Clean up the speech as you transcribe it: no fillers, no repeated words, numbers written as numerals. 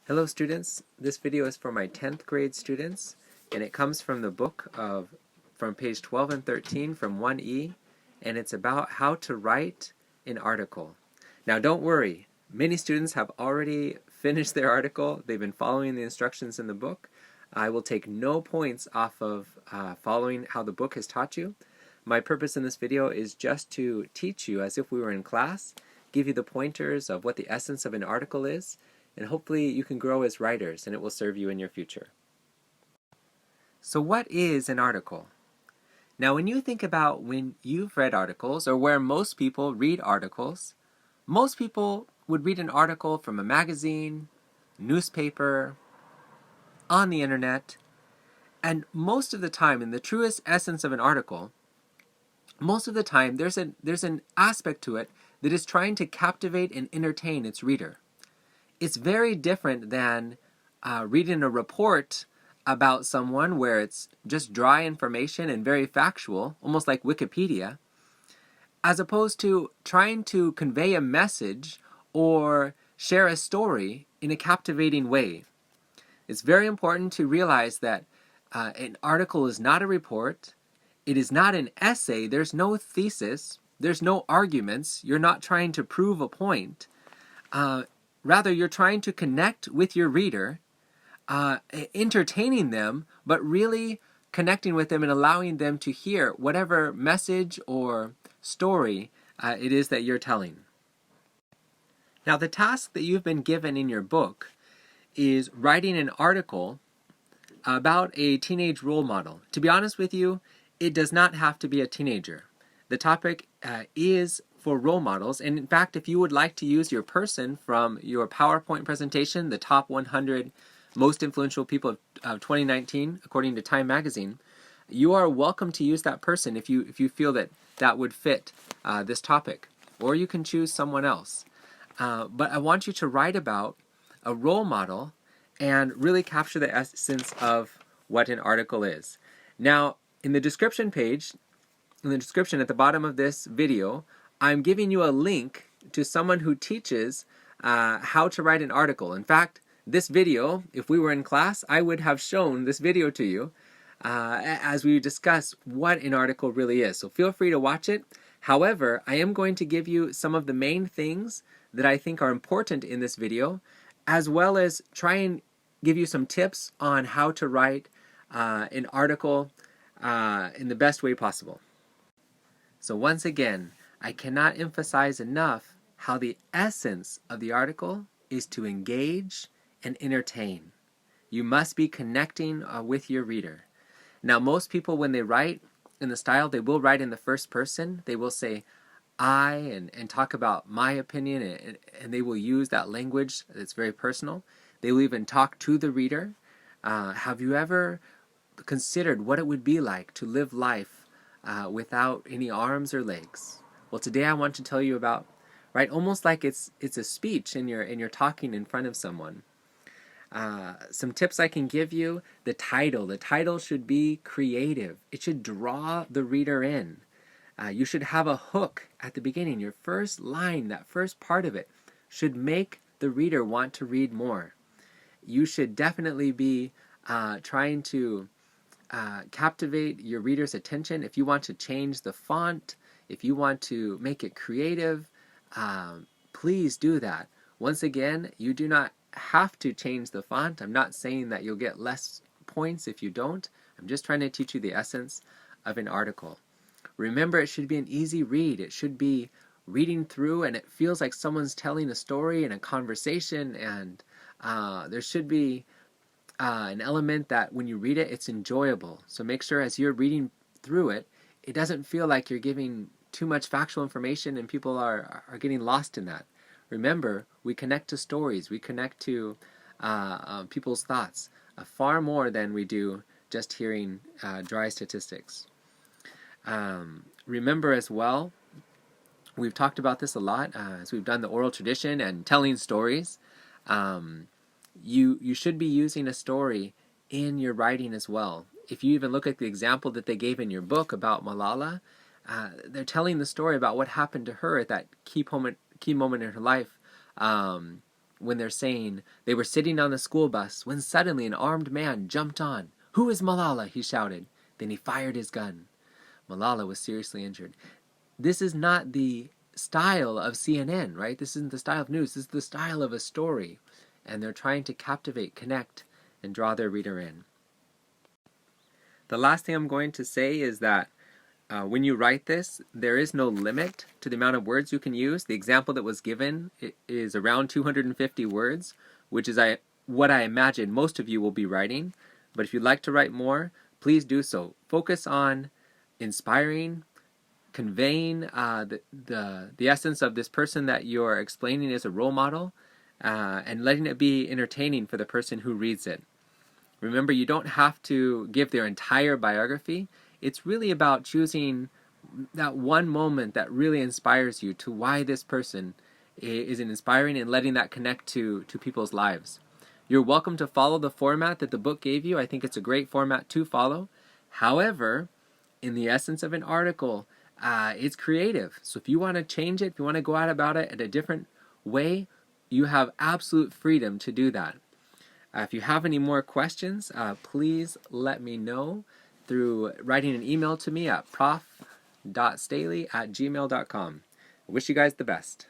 Hello students, this video is for my 10th grade students and it comes from the book from page 12 and 13 from 1E, and it's about how to write an article. Now don't worry, many students have already finished their article. They've been following the instructions in the book. I will take no points off of following how the book has taught you. My purpose in this video is just to teach you as if we were in class, give you the pointers of what the essence of an article is, and hopefully you can grow as writers and it will serve you in your future. So what is an article? Now when you think about when you've read articles, or where most people read articles, most people would read an article from a magazine, newspaper, on the internet, and most of the time, in the truest essence of an article, most of the time there's an aspect to it that is trying to captivate and entertain its reader. It's very different than reading a report about someone where it's just dry information and very factual, almost like Wikipedia, as opposed to trying to convey a message or share a story in a captivating way. It's very important to realize that an article is not a report. It is not an essay. There's no thesis. There's no arguments. You're not trying to prove a point. Rather, you're trying to connect with your reader, entertaining them, but really connecting with them and allowing them to hear whatever message or story it is that you're telling. Now, the task that you've been given in your book is writing an article about a teenage role model. To be honest with you, it does not have to be a teenager. The topic is for role models, and in fact, if you would like to use your person from your PowerPoint presentation, the top 100 most influential people of 2019 according to Time Magazine, you are welcome to use that person if you feel that that would fit this topic, or you can choose someone else. But I want you to write about a role model and really capture the essence of what an article is. Now, in the description page, in the description at the bottom of this video, I'm giving you a link to someone who teaches how to write an article. In fact, this video, if we were in class, I would have shown this video to you as we discuss what an article really is. So feel free to watch it. However, I am going to give you some of the main things that I think are important in this video, as well as try and give you some tips on how to write an article in the best way possible. So once again, I cannot emphasize enough how the essence of the article is to engage and entertain. You must be connecting with your reader. Now, most people, when they write in the style, they will write in the first person. They will say I and talk about my opinion, and they will use that language that's very personal. They will even talk to the reader. Have you ever considered what it would be like to live life without any arms or legs? Well, today I want to tell you about, right, almost like it's a speech and you're talking in front of someone. Some tips I can give you: the title should be creative. It should draw the reader in. You should have a hook at the beginning. Your first line, that first part of it, should make the reader want to read more. You should definitely be trying to captivate your reader's attention. If you want to change the font, if you want to make it creative, please do that. Once again, you do not have to change the font. I'm not saying that you'll get less points if you don't. I'm just trying to teach you the essence of an article. Remember, it should be an easy read. It should be reading through and it feels like someone's telling a story and a conversation, and there should be an element that when you read it, it's enjoyable. So make sure as you're reading through it, it doesn't feel like you're giving too much factual information and people are getting lost in that. Remember, we connect to stories. We connect to people's thoughts far more than we do just hearing dry statistics. Remember as well, we've talked about this a lot as we've done the oral tradition and telling stories. You should be using a story in your writing as well. If you even look at the example that they gave in your book about Malala, they're telling the story about what happened to her at that key moment in her life when they're saying they were sitting on the school bus when suddenly an armed man jumped on. "Who is Malala?" he shouted. Then he fired his gun. Malala was seriously injured. This is not the style of CNN, right? This isn't the style of news. This is the style of a story. And they're trying to captivate, connect, and draw their reader in. The last thing I'm going to say is that when you write this, there is no limit to the amount of words you can use. The example that was given is around 250 words, which is what I imagine most of you will be writing. But if you'd like to write more, please do so. Focus on inspiring, conveying the essence of this person that you're explaining as a role model, and letting it be entertaining for the person who reads it. Remember, you don't have to give their entire biography. It's really about choosing that one moment that really inspires you to why this person is inspiring and letting that connect to people's lives. You're welcome to follow the format that the book gave you. I think it's a great format to follow. However, in the essence of an article, it's creative. So if you want to change it, if you want to go out about it in a different way, you have absolute freedom to do that. If you have any more questions, please let me know through writing an email to me at prof.staley@gmail.com. I wish you guys the best.